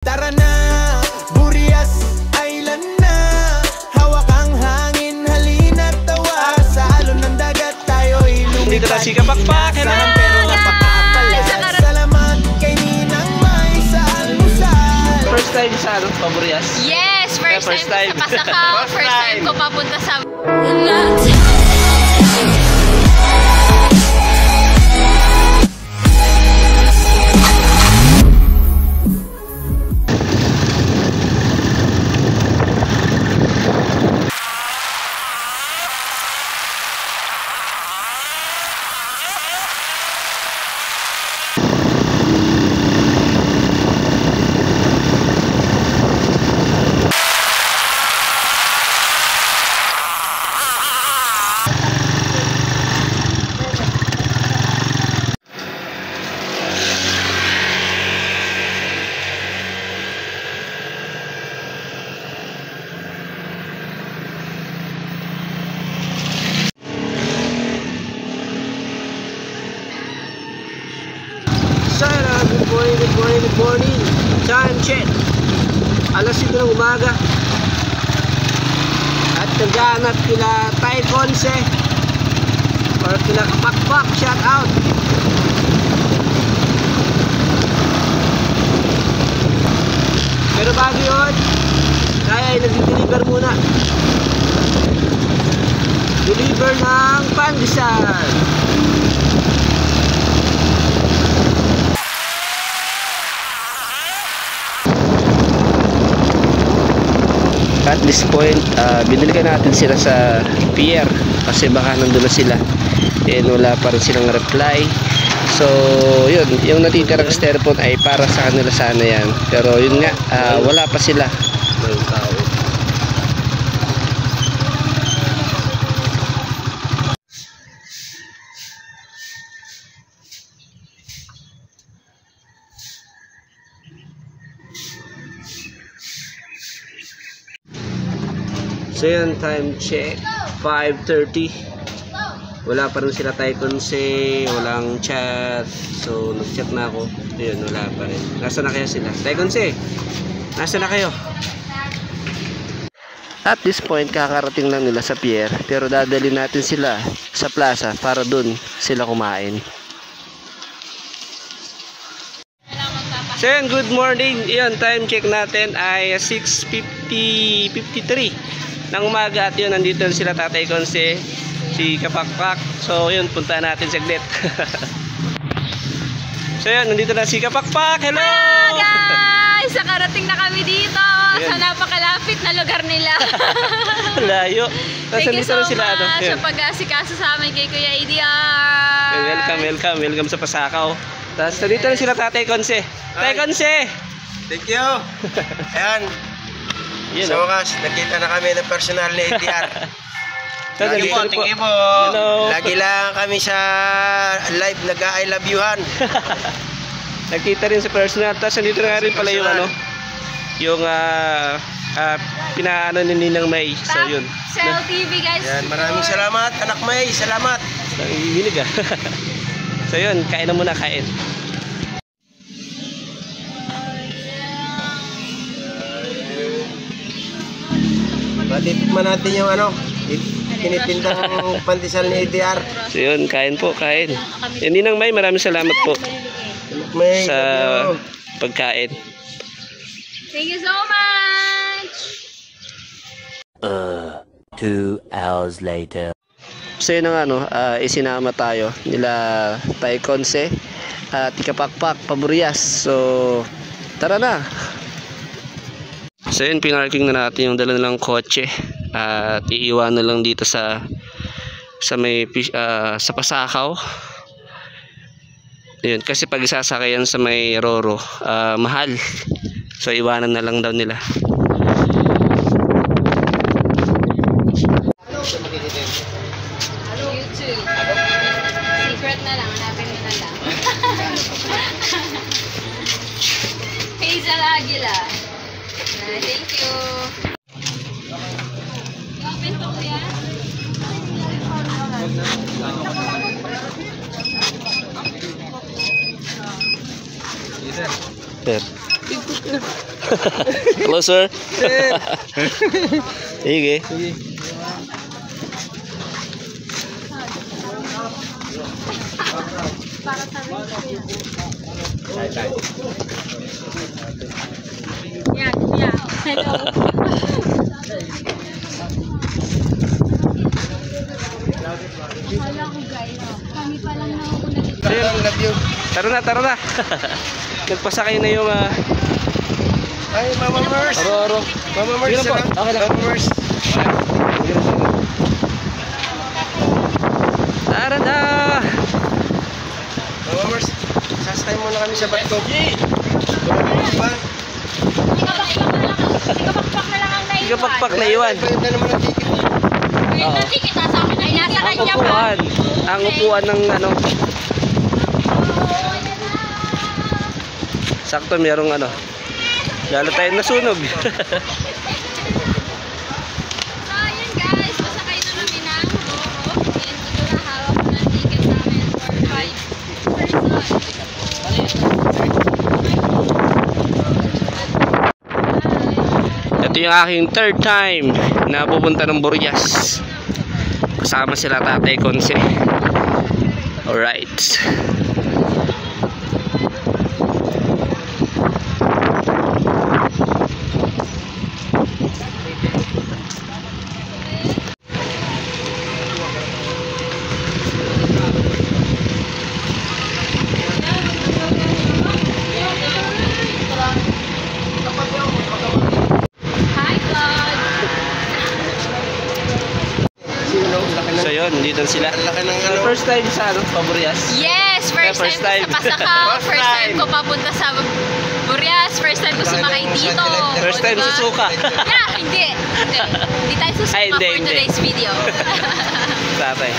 Tara na, Burias Island na. Hawak ang hangin, halina't tawa. Sa alon ng dagat tayo'y lumipad. Dito na si Kapakpak. Pero napakapala. Salamat kay Ninang May sa almusal. First time sa ano, Burias? Yes! First time ko sa Pasakaw. First time ko papunta sa... Good morning. Time check. Alas 7 ng umaga. At naghahanap kila Tay Conce or kila Kapakpak. Shout out. Pero bago yun, tayo ay nag-deliver muna. Deliver ng pandesal. At this point, binilikan natin sila sa pier kasi baka nandun na sila and wala pa rin silang reply. So yun, yung natitirang styrofoam ay para sa kanila sana yan, pero yun nga, wala pa sila. So yun, time check 5:30. Wala pa rin sila Tay Conce, walang chat. So nag-chat na ako. Yun, wala pa rin. Nasaan na kaya sila? Tay Conce, nasaan na kayo? At this point, kakarating lang nila sa pier, pero dadali natin sila sa plaza para dun sila kumain. So yun, good morning. Yun, time check natin ay 6:53 ng umaga at yun, nandito sila Tatay Conce, si Kapakpak. So yun, punta natin saglit. So yun, nandito na si Kapakpak. Hello! Hello guys! Nakarating na kami dito sa napakalapit na lugar nila. Layo. Thank you so sila, much sa pag-asikaso sa amin kay Kuya ADR. Welcome sa Pasakaw. Tapos nandito na sila Tatay Conce. Tatay Conce! Thank you! Ayan. Sa wakas, nakita na kami ng personal ni ADR. Lagi po. Lagi lang kami sa live nag-I love youhan. Nakita rin sa personal. Tapos nandito na rin pala yung ano, yung pinaano ni Ninang May. So yun. Cell TV guys. Yan, maraming salamat, anak May. Salamat. Hilig ah. So yun, kain na muna, kain. Patitikman natin yung ano, tinitindang pandesal ni ADR. So yun, kain po, kain. Yan Ninang May, maraming salamat po May, sa pagkain. Thank you so much! 2 hours later. So yun ang ano, isinama tayo nila Tay Conce at Kapakpak, Burias. So tara na. So yun, pinarking na natin yung dala nilang kotse at iiwan na lang dito sa may sa Pasakaw. Yun, kasi pag isasakayan sa may Roro, mahal. So iwanan na lang daw nila. YouTube. Secret na lang, hanapin mo na lang. Hazel Aguila. Thank you. Open to kuya. Per. Closer. Sige. Yan, yan. Hello. Wala ko guys. Kami pa lang na ako Love you. Tara na. Nagpasakay na yung Ay, Mama Mers. aro. Mama Mers. Sige lang po. Okay lang. Mama Mers. Tara na. Mama Mers. Sasakay muna kami sa barko. Ikapakpak na lang ang naiwan. Ikapakpak na iwan. Pwede naman ang ticket. Wait, na ticket. Nasa akin ay nasa Ang kanya pa. upuan. Ang upuan ng ano. Sakto merong ano. Lalo tayong nasunog. So, ayun guys. Masakay na kami ng Roro. And ito na hawak ko ng ticket namin for 5 persons. Ito yung aking third time na pupunta ng Burias. Kasama sila Tatay Conce. Alright. Hi vlog. So yun, dito sila. Ang laki ng ano. First time sa ano, Burias. Yes, first First time time. ko sa Pasakaw. First First time time. ko papunta sa Burias. First time ko sumakay dito. First time Diba? susuka. Yeah, hindi. Hindi tayo susuka Ay, hindi, for hindi. today's video. Tatay.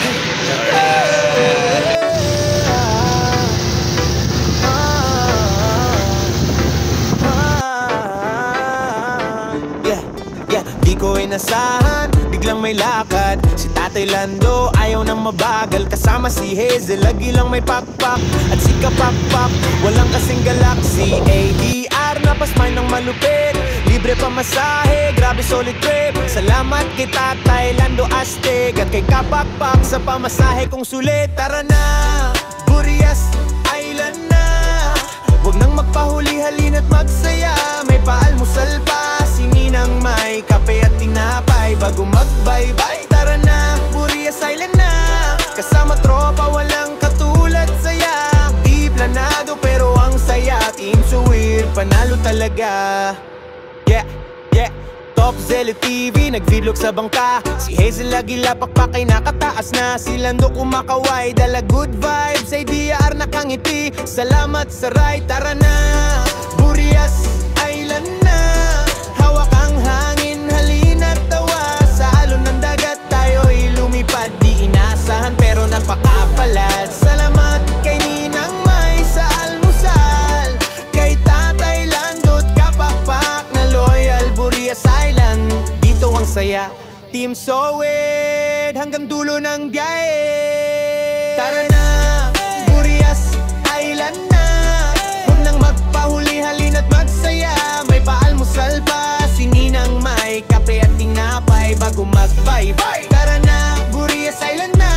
Di ko inasahan, biglang may lakad. Si Tatay Lando, ayaw nang mabagal. Kasama si Hazel, lagi lang may pakpak. At si Kapakpak, walang kasing galaxy. ADR, napasmay ng malupit. Libre pa masahe, grabe solid trip. Salamat kay Tatay Lando Astig at kay Kapakpak sa pamasahe kong sulit. Tara na, Burias Island na. Huwag nang magpahuli, halina't magsaya. May paalmusal pa, sininang may kape at tinapay. Bago magbaybay, tara na, Burias Island na. Kasama tropa, walang katulad saya. Di planado pero ang saya. Team Suwir, panalo talaga. Yeah, yeah. Top Zelle TV, nag-vlog sa bangka. Si Hazel lagi lapakpak ay nakataas na. Si Lando kumakaway, dala good vibes. Ay DRR nakangiti, salamat sa ride. Tara na, Burias Island na. Hawak ang hangin, halina't tawa. Sa alon ng dagat tayo'y lumipad. Di inasahan pero napakapalad. Salamat kay Ninang May sa almusal. Kay Tatay Lando't Kapakpak na loyal. Burias Island, dito ang saya. Team Sowed, hanggang dulo ng biyahe. Tara na, Burias Island na. Huwag nang magpahuli, halina't magsaya. May paalmusal pa, sininang may kape at tinapay. Bago magbaybay, tara na, Burias Island na.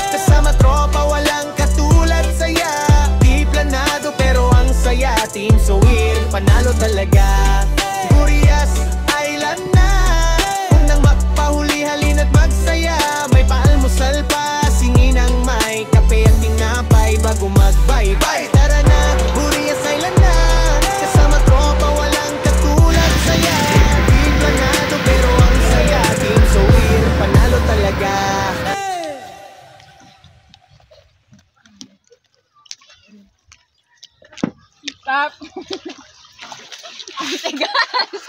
Kasama tropa, walang katulad saya. Di planado pero ang saya. Team Sowed, panalo talaga. Burias Island na. Huwag nang magpahuli, halina't magsaya. May paalmusal pa, sininang may kape at tinapay. Bago magbaybay, tara na, Burias Island na. Kasama tropa, walang katulad saya. Di planado pero ang saya. Team Sowir, panalo talaga. Stop. Ang tigas.